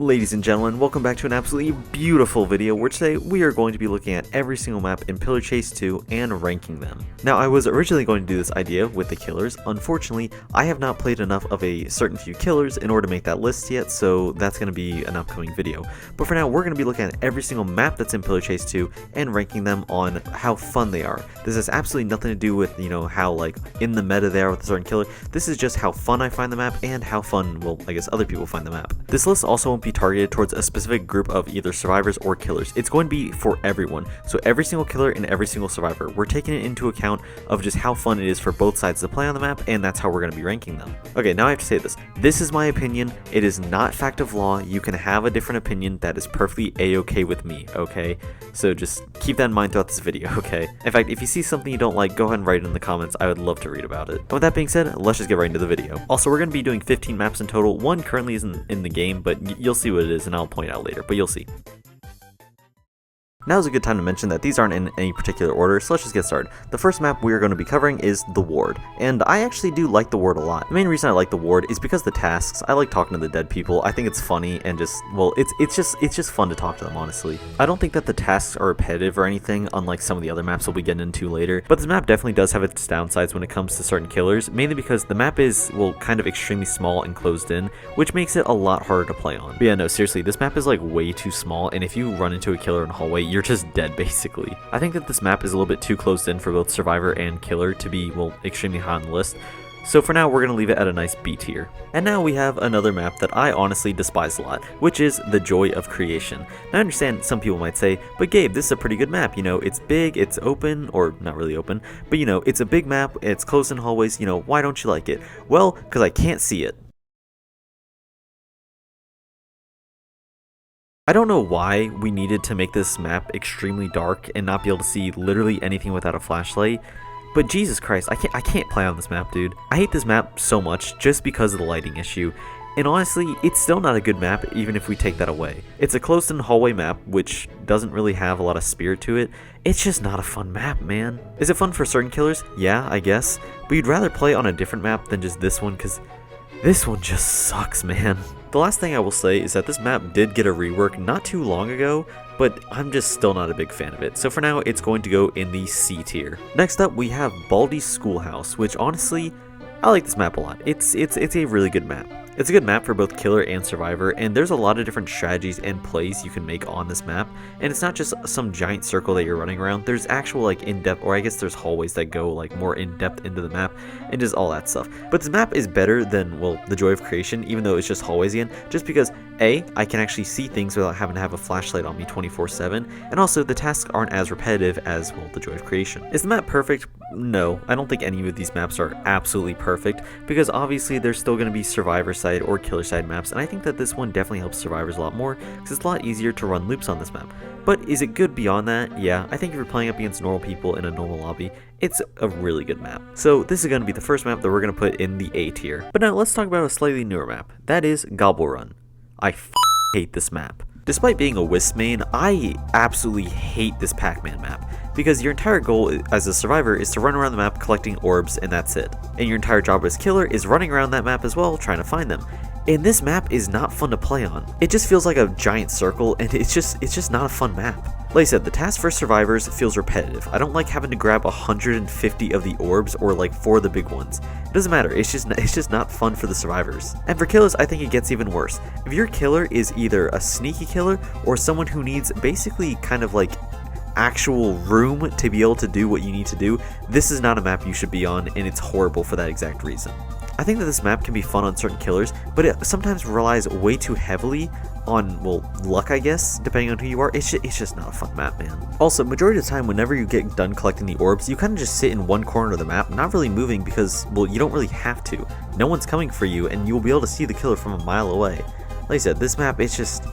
Ladies and gentlemen, welcome back to an absolutely beautiful video where today we are going to be looking at every single map in Pillar Chase 2 and ranking them. Now, I was originally going to do this idea with the killers. Unfortunately, I have not played enough of a certain few killers in order to make that list yet, so that's going to be an upcoming video. But for now, we're going to be looking at every single map that's in Pillar Chase 2 and ranking them on how fun they are. This has absolutely nothing to do with, how like in the meta they are with a certain killer. This is just how fun I find the map and how fun, well, I guess other people find the map. This list also won't be targeted towards a specific group of either survivors or killers. It's going to be for everyone. So every single killer and every single survivor. We're taking it into account of just how fun it is for both sides to play on the map, and that's how we're going to be ranking them. Okay, now I have to say this. This is my opinion. It is not fact of law. You can have a different opinion that is perfectly a-okay with me, okay? So just keep that in mind throughout this video, okay? In fact, if you see something you don't like, go ahead and write it in the comments. I would love to read about it. And with that being said, let's just get right into the video. Also, we're going to be doing 15 maps in total. One currently isn't in the game, but you'll see what it is and I'll point out later, but you'll see. Now is a good time to mention that these aren't in any particular order, so let's just get started. The first map we are going to be covering is the Ward, and I actually do like the Ward a lot. The main reason I like the Ward is because the tasks. I like talking to the dead people. I think it's funny and just, well, it's just fun to talk to them, honestly. I don't think that the tasks are repetitive or anything, unlike some of the other maps we'll be getting into later, but this map definitely does have its downsides when it comes to certain killers, mainly because the map is, well, kind of extremely small and closed in, which makes it a lot harder to play on. But yeah, no, seriously, this map is like way too small, and if you run into a killer in a hallway, you're just dead basically. I think that this map is a little bit too closed in for both survivor and killer to be, well, extremely high on the list. So for now, we're going to leave it at a nice B tier. And now we have another map that I honestly despise a lot, which is the Joy of Creation. Now I understand some people might say, but Gabe, this is a pretty good map, it's big, it's open, or not really open, but it's a big map, it's closed in hallways, why don't you like it? Well, because I can't see it. I don't know why we needed to make this map extremely dark and not be able to see literally anything without a flashlight, but Jesus Christ, I can't play on this map, dude. I hate this map so much just because of the lighting issue, and honestly, it's still not a good map even if we take that away. It's a closed-in hallway map, which doesn't really have a lot of spirit to it. It's just not a fun map, man. Is it fun for certain killers? Yeah, I guess, but you'd rather play on a different map than just this one, because this one just sucks, man. The last thing I will say is that this map did get a rework not too long ago, but I'm just still not a big fan of it. So for now, it's going to go in the C tier. Next up, we have Baldi's Schoolhouse, which honestly, I like this map a lot. It's a really good map. It's a good map for both killer and survivor, and there's a lot of different strategies and plays you can make on this map, and it's not just some giant circle that you're running around. There's actual like in-depth, or I guess there's hallways that go like more in-depth into the map and just all that stuff. But this map is better than, well, the Joy of Creation, even though it's just hallways again, just because A, I can actually see things without having to have a flashlight on me 24/7, and also the tasks aren't as repetitive as, well, the Joy of Creation. Is the map perfect? No, I don't think any of these maps are absolutely perfect, because obviously there's still going to be survivor side or killer side maps, and I think that this one definitely helps survivors a lot more because it's a lot easier to run loops on this map. But is it good beyond that? Yeah, I think if you're playing up against normal people in a normal lobby, it's a really good map. So this is going to be the first map that we're going to put in the A tier. But now let's talk about a slightly newer map. That is Gobble Run. I hate this map. Despite being a Wisp main, I absolutely hate this Pac-Man map, because your entire goal as a survivor is to run around the map collecting orbs, and that's it. And your entire job as killer is running around that map as well, trying to find them. And this map is not fun to play on. It just feels like a giant circle, and it's just not a fun map. Like I said, the task for survivors feels repetitive. I don't like having to grab 150 of the orbs or like 4 of the big ones. It doesn't matter, it's just not fun for the survivors. And for killers, I think it gets even worse. If your killer is either a sneaky killer or someone who needs basically kind of like actual room to be able to do what you need to do, this is not a map you should be on, and it's horrible for that exact reason. I think that this map can be fun on certain killers, but it sometimes relies way too heavily on, well, luck, I guess, depending on who you are. It's just not a fun map, man. Also, majority of the time, whenever you get done collecting the orbs, you kind of just sit in one corner of the map, not really moving because, well, you don't really have to. No one's coming for you, and you'll be able to see the killer from a mile away. Like I said, this map, it's just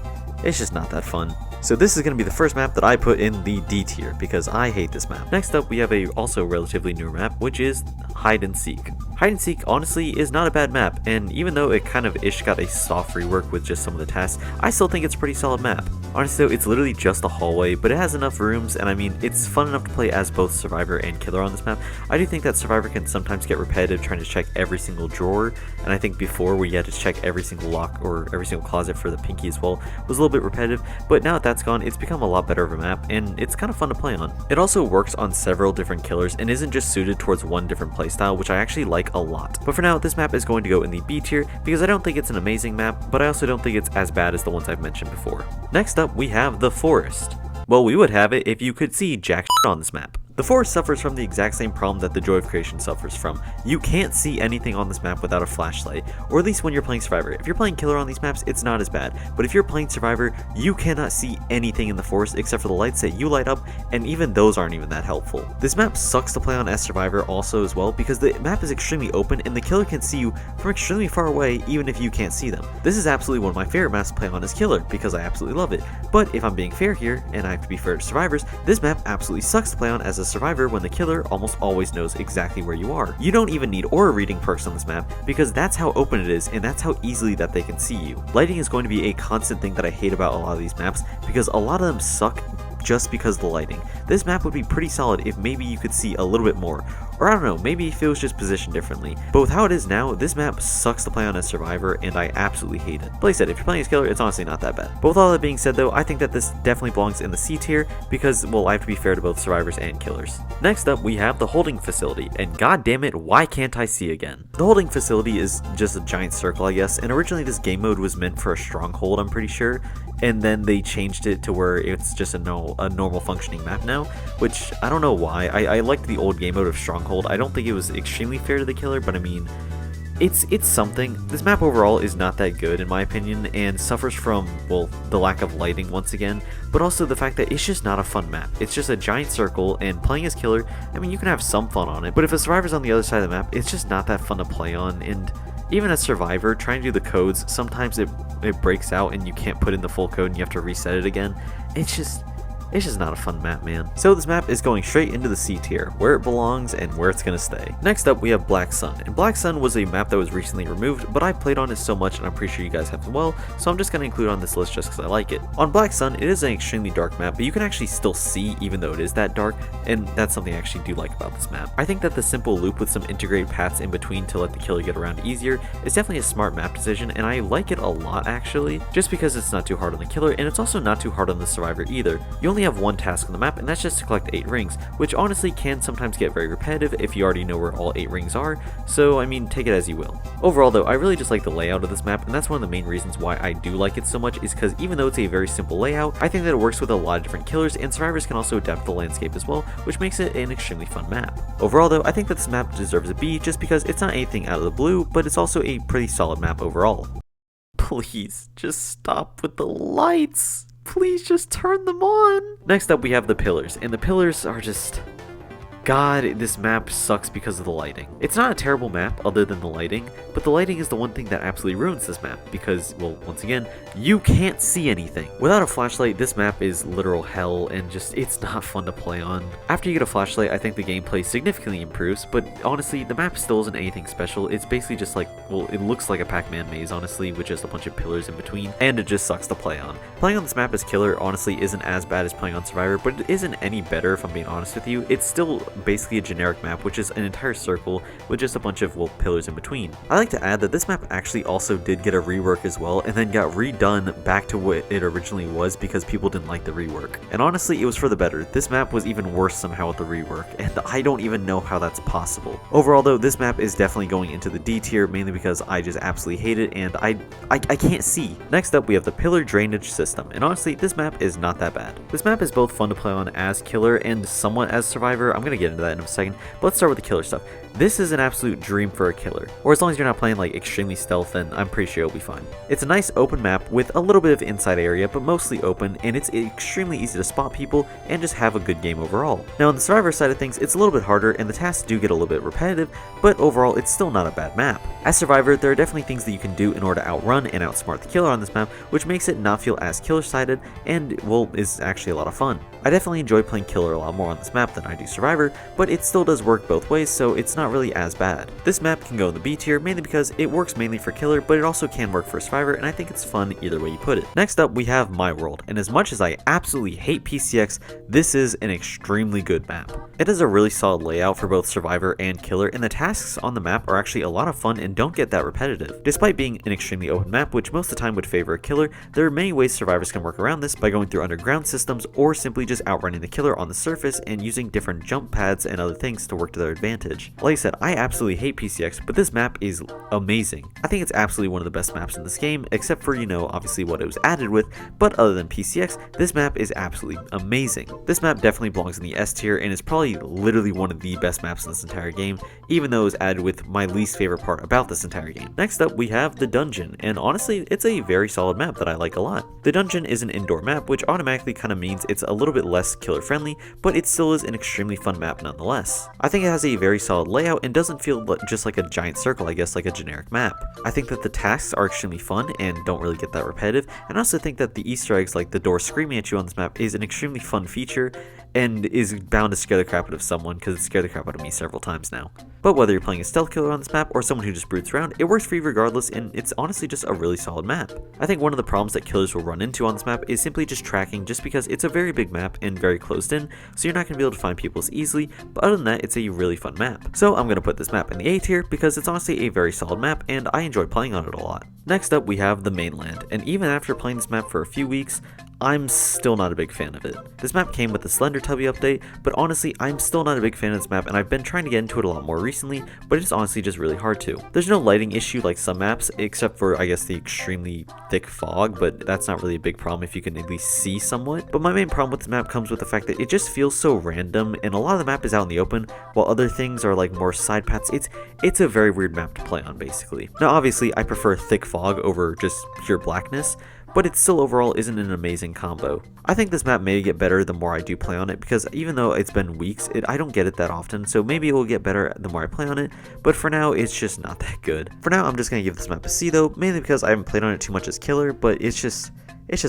not that fun. So this is going to be the first map that I put in the D tier, because I hate this map. Next up, we have a also relatively newer map, which is Hide and Seek. Hide and Seek honestly is not a bad map, and even though it kind of ish got a soft rework with just some of the tasks, I still think it's a pretty solid map. Honestly though, it's literally just a hallway, but it has enough rooms, and I mean, it's fun enough to play as both Survivor and Killer on this map. I do think that Survivor can sometimes get repetitive trying to check every single drawer, and I think before where you had to check every single lock or every single closet for the pinky as well was a little bit repetitive, but now that that's gone, it's become a lot better of a map, and it's kind of fun to play on. It also works on several different killers and isn't just suited towards one different playstyle, which I actually like a lot. But for now, this map is going to go in the B tier because I don't think it's an amazing map, but I also don't think it's as bad as the ones I've mentioned before. Next up, we have the Forest. Well, we would have it if you could see jack shit on this map. The Forest suffers from the exact same problem that the Joy of Creation suffers from. You can't see anything on this map without a flashlight, or at least when you're playing Survivor. If you're playing Killer on these maps, it's not as bad, but if you're playing Survivor, you cannot see anything in the Forest except for the lights that you light up, and even those aren't even that helpful. This map sucks to play on as Survivor also as well, because the map is extremely open and the Killer can see you from extremely far away even if you can't see them. This is absolutely one of my favorite maps to play on as Killer, because I absolutely love it. But if I'm being fair here, and I have to be fair to Survivors, this map absolutely sucks to play on as a Survivor when the Killer almost always knows exactly where you are. You don't even need aura reading perks on this map because that's how open it is and that's how easily that they can see you. Lighting is going to be a constant thing that I hate about a lot of these maps because a lot of them suck just because of the lighting. This map would be pretty solid if maybe you could see a little bit more, or I don't know, maybe if it was just positioned differently. But with how it is now, this map sucks to play on as Survivor and I absolutely hate it. But like I said, if you're playing as Killer, it's honestly not that bad. But with all that being said though, I think that this definitely belongs in the C tier because, well, I have to be fair to both Survivors and Killers. Next up, we have the Holding Facility, and god damn it, why can't I see again? The Holding Facility is just a giant circle, I guess, and originally this game mode was meant for a stronghold, I'm pretty sure, and then they changed it to where it's just a normal functioning map now, which I don't know why. I liked the old game mode of Stronghold. I don't think it was extremely fair to the Killer, but I mean, it's something. This map overall is not that good in my opinion, and suffers from, well, the lack of lighting once again, but also the fact that it's just not a fun map. It's just a giant circle, and playing as Killer, I mean, you can have some fun on it, but if a Survivor's on the other side of the map, it's just not that fun to play on, and even as Survivor, trying to do the codes, sometimes it breaks out and you can't put in the full code and you have to reset it again. It's just not a fun map, man. So this map is going straight into the C tier, where it belongs and where it's gonna stay. Next up, we have Black Sun. And Black Sun was a map that was recently removed, but I played on it so much and I'm pretty sure you guys have as well, so I'm just gonna include it on this list just because I like it. On Black Sun, it is an extremely dark map, but you can actually still see even though it is that dark, and that's something I actually do like about this map. I think that the simple loop with some integrated paths in between to let the Killer get around easier is definitely a smart map decision, and I like it a lot actually, just because it's not too hard on the Killer, and it's also not too hard on the Survivor either. You only have one task on the map, and that's just to collect 8 rings, which honestly can sometimes get very repetitive if you already know where all 8 rings are, so I mean, take it as you will. Overall though, I really just like the layout of this map, and that's one of the main reasons why I do like it so much, is because even though it's a very simple layout, I think that it works with a lot of different Killers, and Survivors can also adapt the landscape as well, which makes it an extremely fun map. Overall though, I think that this map deserves a B just because it's not anything out of the blue, but it's also a pretty solid map overall. Please, just stop with the lights. Please just turn them on. Next up, we have the pillars, and the pillars are just... God, this map sucks because of the lighting. It's not a terrible map other than the lighting, but the lighting is the one thing that absolutely ruins this map because, well, once again, you can't see anything. Without a flashlight, this map is literal hell and just, it's not fun to play on. After you get a flashlight, I think the gameplay significantly improves, but honestly, the map still isn't anything special. It's basically just like, well, it looks like a Pac-Man maze, honestly, with just a bunch of pillars in between, and it just sucks to play on. Playing on this map as Killer honestly isn't as bad as playing on Survivor, but it isn't any better if I'm being honest with you. It's still basically a generic map, which is an entire circle with just a bunch of, well, pillars in between. I like to add that this map actually also did get a rework as well, and then got redone back to what it originally was because people didn't like the rework. And honestly, it was for the better. This map was even worse somehow with the rework, and I don't even know how that's possible. Overall though, this map is definitely going into the D tier, mainly because I just absolutely hate it, and I can't see. Next up, we have the pillar drainage system, and honestly, this map is not that bad. This map is both fun to play on as Killer and somewhat as Survivor. I'm gonna get into that in a second, but let's start with the Killer stuff. This is an absolute dream for a Killer, or as long as you're not playing like extremely stealth, then I'm pretty sure you'll be fine. It's a nice open map with a little bit of inside area, but mostly open, and it's extremely easy to spot people and just have a good game overall. Now on the Survivor side of things, it's a little bit harder and the tasks do get a little bit repetitive, but overall it's still not a bad map. As Survivor, there are definitely things that you can do in order to outrun and outsmart the Killer on this map, which makes it not feel as Killer-sided and, well, is actually a lot of fun. I definitely enjoy playing Killer a lot more on this map than I do Survivor, but it still does work both ways, so it's not not really as bad. This map can go in the B tier mainly because it works mainly for killer, but it also can work for survivor, and I think it's fun either way you put it. Next up, we have My World, and as much as I absolutely hate PCX, this is an extremely good map. It has a really solid layout for both survivor and killer, and the tasks on the map are actually a lot of fun and don't get that repetitive. Despite being an extremely open map, which most of the time would favor a killer, there are many ways survivors can work around this by going through underground systems or simply just outrunning the killer on the surface and using different jump pads and other things to work to their advantage. Like I said, I absolutely hate PCX, but this map is amazing. I think it's absolutely one of the best maps in this game, except for, obviously what it was added with, but other than PCX, this map is absolutely amazing. This map definitely belongs in the S tier and is probably literally one of the best maps in this entire game, even though it was added with my least favorite part about this entire game. Next up, we have the dungeon, and honestly, it's a very solid map that I like a lot. The dungeon is an indoor map, which automatically kind of means it's a little bit less killer friendly, but it still is an extremely fun map nonetheless. I think it has a very solid layout and doesn't feel just like a giant circle, I guess like a generic map. I think that the tasks are extremely fun and don't really get that repetitive, and I also think that the Easter eggs like the door screaming at you on this map is an extremely fun feature and is bound to scare the crap out of someone, because it scared the crap out of me several times now. But whether you're playing a stealth killer on this map or someone who just brutes around, it works for you regardless, and it's honestly just a really solid map. I think one of the problems that killers will run into on this map is simply just tracking, just because it's a very big map and very closed in, so you're not going to be able to find people as easily, but other than that, it's a really fun map. So I'm going to put this map in the A tier because it's honestly a very solid map and I enjoy playing on it a lot. Next up, we have the Mainland, and even after playing this map for a few weeks, I'm still not a big fan of it. This map came with the Slender Tubby update, but honestly, I'm still not a big fan of this map, and I've been trying to get into it a lot more recently, but it's honestly just really hard to. There's no lighting issue like some maps, except for, I guess, the extremely thick fog, but that's not really a big problem if you can at least see somewhat. But my main problem with this map comes with the fact that it just feels so random, and a lot of the map is out in the open, while other things are like more side paths. It's a very weird map to play on, basically. Now, obviously, I prefer thick fog over just pure blackness, but it still overall isn't an amazing combo. I think this map may get better the more I do play on it, because even though it's been weeks, I don't get it that often, so maybe it will get better the more I play on it, but for now, it's just not that good. For now, I'm just going to give this map a C though, mainly because I haven't played on it too much as killer, but it's just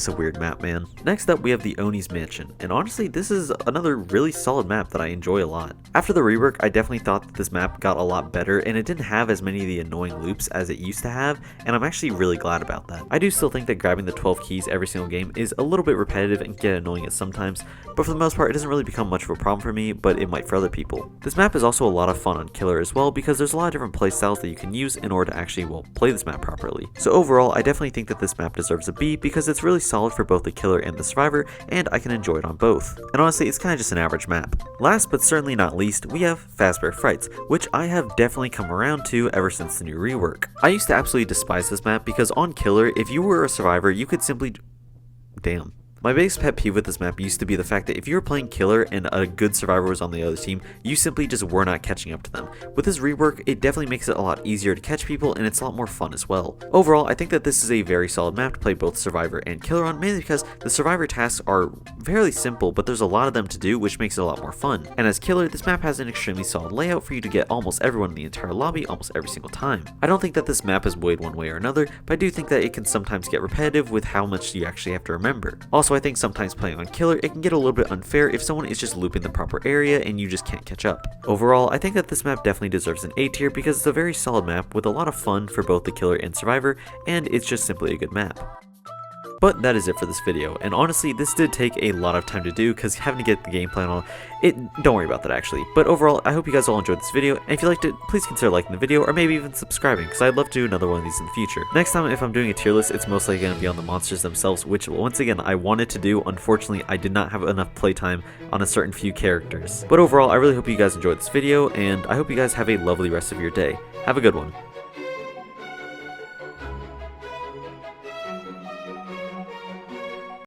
a weird map, man. Next up, we have the Oni's Mansion, and honestly, this is another really solid map that I enjoy a lot. After the rework, I definitely thought that this map got a lot better, and it didn't have as many of the annoying loops as it used to have, and I'm actually really glad about that. I do still think that grabbing the 12 keys every single game is a little bit repetitive and can get annoying at sometimes, but for the most part, it doesn't really become much of a problem for me, but it might for other people. This map is also a lot of fun on killer as well, because there's a lot of different playstyles that you can use in order to actually, play this map properly. So overall, I definitely think that this map deserves a B, because it's really solid for both the killer and the survivor, and I can enjoy it on both. And honestly, it's kind of just an average map. Last but certainly not least, we have Fazbear Frights, which I have definitely come around to ever since the new rework. I used to absolutely despise this map because on killer, if you were a survivor, you could simply... Damn. My biggest pet peeve with this map used to be the fact that if you were playing killer and a good survivor was on the other team, you simply just were not catching up to them. With this rework, it definitely makes it a lot easier to catch people, and it's a lot more fun as well. Overall, I think that this is a very solid map to play both survivor and killer on, mainly because the survivor tasks are fairly simple, but there's a lot of them to do, which makes it a lot more fun. And as killer, this map has an extremely solid layout for you to get almost everyone in the entire lobby almost every single time. I don't think that this map is weighed one way or another, but I do think that it can sometimes get repetitive with how much you actually have to remember. Also, I think sometimes playing on killer, it can get a little bit unfair if someone is just looping the proper area and you just can't catch up. Overall, I think that this map definitely deserves an A tier because it's a very solid map with a lot of fun for both the killer and survivor, and it's just simply a good map. But that is it for this video, and honestly, this did take a lot of time to do because having to get the game plan on it, don't worry about that actually. But overall, I hope you guys all enjoyed this video, and if you liked it, please consider liking the video or maybe even subscribing because I'd love to do another one of these in the future. Next time, if I'm doing a tier list, it's most likely going to be on the monsters themselves, which once again, I wanted to do. Unfortunately, I did not have enough playtime on a certain few characters. But overall, I really hope you guys enjoyed this video, and I hope you guys have a lovely rest of your day. Have a good one.